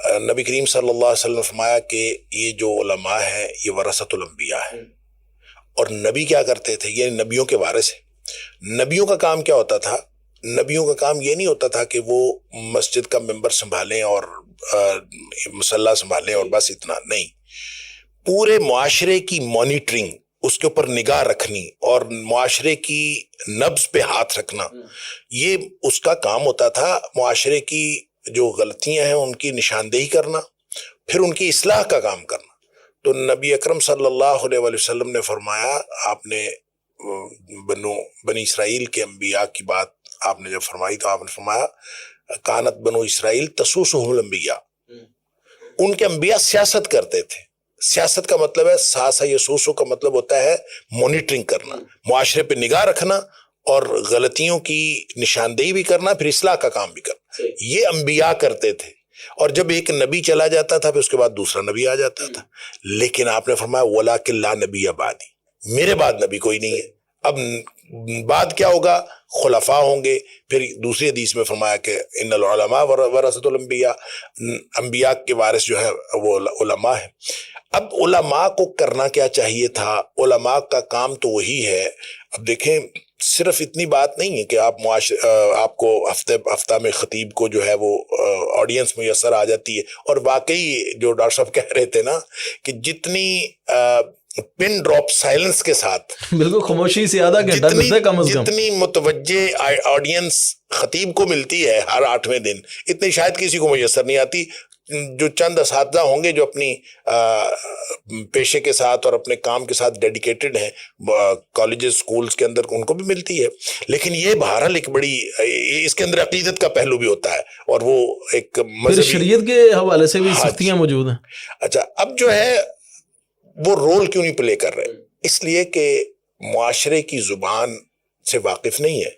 नबी करीम सल्लल्लाहु अलैहि वसल्लम ने फरमाया कि ये जो उलमा है ये वरसतुल अंबिया है। और नबी क्या करते थे, ये नबियों के वारिस है। नबियों का काम क्या होता था? नबियों का काम ये नहीं होता था कि वो मस्जिद का मिंबर संभालें और मुसल्ला संभालें और बस इतना नहीं। पूरे मुआशरे की मॉनिटरिंग, उसके ऊपर निगाह रखनी और मुआशरे की नब्ज पे हाथ रखना, ये उसका काम होता था। मुआशरे की जो गलतियां हैं उनकी निशानदेही करना, फिर उनकी इस्लाह का काम करना। तो नबी अकरम सल्लल्लाहु अलैहि वसल्लम ने फरमाया, आपने बनी इसराइल के अंबिया की बात आपने जब फरमाई तो आपने फरमाया कानत बनो इसराइल तसूसुहुल अंबिया, उनके अंबिया सियासत करते थे। सियासत का मतलब है, सासा यसूसु का मतलब होता है मॉनिटरिंग करना, मुआशरे पे निगाह रखना और गलतियों की निशानदेही भी करना, फिर इस्लाह का काम भी करना। ये अंबिया करते थे। और जब एक नबी चला जाता था फिर उसके बाद दूसरा नबी आ जाता था। लेकिन आपने फरमाया वलाकिन ला नबी अबादी, मेरे बाद नबी कोई नहीं है। अब बाद क्या होगा? खुलफा होंगे। फिर दूसरी हदीस में फरमाया कि इन्नल उलमा वरसतुल अंबिया, अंबिया के वारिस जो है वो उलमा है। अब उलमा को करना क्या चाहिए था? उलमा का काम तो वही है। अब देखें, सिर्फ इतनी बात नहीं है कि आप आपको हफ्ता में खतीब को जो है वो ऑडियंस मुयस्सर आ जाती है। और वाकई जो डॉक्टर साहब कह रहे थे ना कि जितनी पिन ड्रॉप साइलेंस के साथ, बिल्कुल खामोशी से आधा घंटा मिलता है कम से कम, जितनी मुतवज्जे ऑडियंस खतीब को मिलती है हर 8वें दिन, इतनी शायद किसी को मुयस्सर नहीं आती। जो चंद असातिज़ा होंगे जो अपनी पेशे के साथ और अपने काम के साथ डेडिकेटेड हैं कॉलेजेस स्कूल्स के अंदर, उनको भी मिलती है। लेकिन ये बहरहाल एक बड़ी, इसके अंदर अकीदत का पहलू भी होता है और वो एक शरीयत के हवाले से भी सख्तियां मौजूद हैं। अच्छा, अब जो है वो रोल क्यों नहीं प्ले कर रहे? इसलिए कि मुआशरे की जुबान से वाकिफ नहीं है।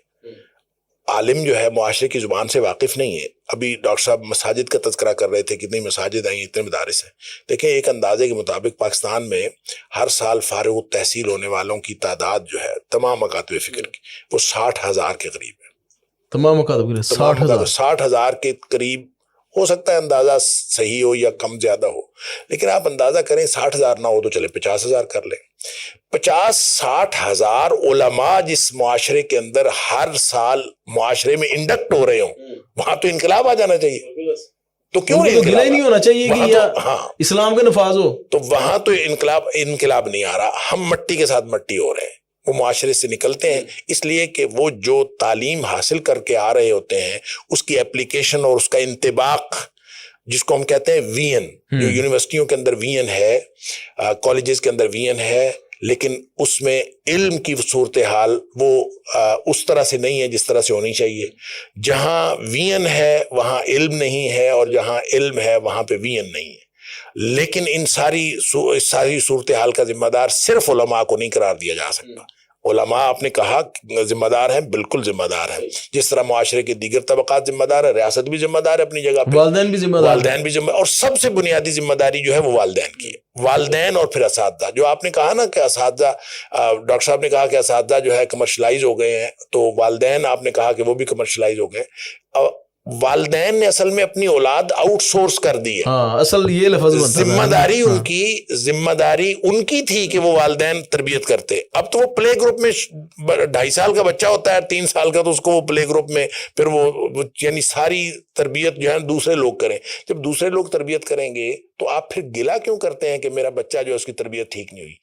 आलिम जो है मुआशरे की जुबान से वाकिफ नहीं है। अभी डॉक्टर साहब मसाजिद का तज़किरा कर रहे थे, कितनी मसाजिद आई, इतने मदारिस हैं। देखें, एक अंदाजे के मुताबिक पाकिस्तान में हर साल फारिग तहसील होने वालों की तादाद जो है तमाम मकातब फ़िक्र की, वो 60,000 के करीब है। तमाम मकातब 60,000 के करीब। हो सकता है अंदाजा सही हो या कम ज्यादा हो, लेकिन आप अंदाजा करें 60,000 ना हो तो चले 50,000 कर लें। 50-60 हजार उलमा जिस मुआशरे के अंदर हर साल मुआशरे में इंडक्ट हो रहे हो, वहां तो इनकलाब आ जाना चाहिए। तो क्यों गिला ही नहीं होना चाहिए कि या हाँ, इस्लाम का नफाज हो, तो वहां तो इनकलाब नहीं आ रहा। हम मट्टी के साथ मट्टी हो रहे हैं, वो मुआशरे से निकलते हैं। इसलिए कि वो जो तालीम हासिल करके आ रहे होते हैं उसकी एप्लीकेशन और उसका इंतबाक, जिसको हम कहते हैं वीएन, जो यूनिवर्सिटियों के अंदर वीएन है, कॉलेजेस के अंदर वीएन है, लेकिन उसमें इल्म की सूरत हाल वो उस तरह से नहीं है जिस तरह से होनी चाहिए। जहां वीएन है वहां इल्म नहीं है, और जहां इल्म है वहां पे वीएन नहीं है। लेकिन इन सारी सूरत हाल का जिम्मेदार सिर्फ उलमा को नहीं करार दिया जा सकता। उलमा आपने कहा जिम्मेदार हैं, बिल्कुल जिम्मेदार हैं। जिस तरह मुआशरे के दीगर तबकात जिम्मेदार है, रियासत भी जिम्मेदार है अपनी जगह पे, वालिदैन भी जिम्मेदार, और सबसे बुनियादी जिम्मेदारी जो है वो वालिदैन की है। वालिदैन और फिर असातिज़ा। जो आपने कहा ना कि असातिज़ा, डॉक्टर साहब ने कहा कि असातिज़ा जो है कमर्शलाइज हो गए हैं, तो वालिदैन आपने कहा कि वो भी कमर्शलाइज हो गए। वालिदैन ने असल में अपनी औलाद आउटसोर्स कर दी है। हाँ, असल ये लफ्ज़ बनता है। जिम्मेदारी उनकी थी कि वो वालिदैन तरबियत करते। अब तो वो प्ले ग्रुप में 2.5 साल का बच्चा होता है, 3 साल का, तो उसको वो प्ले ग्रुप में फिर वो यानी सारी तरबियत जो है दूसरे लोग करें। जब दूसरे लोग तरबियत करेंगे तो आप फिर गिला क्यों करते हैं कि मेरा बच्चा जो है उसकी तरबियत ठीक नहीं हुई?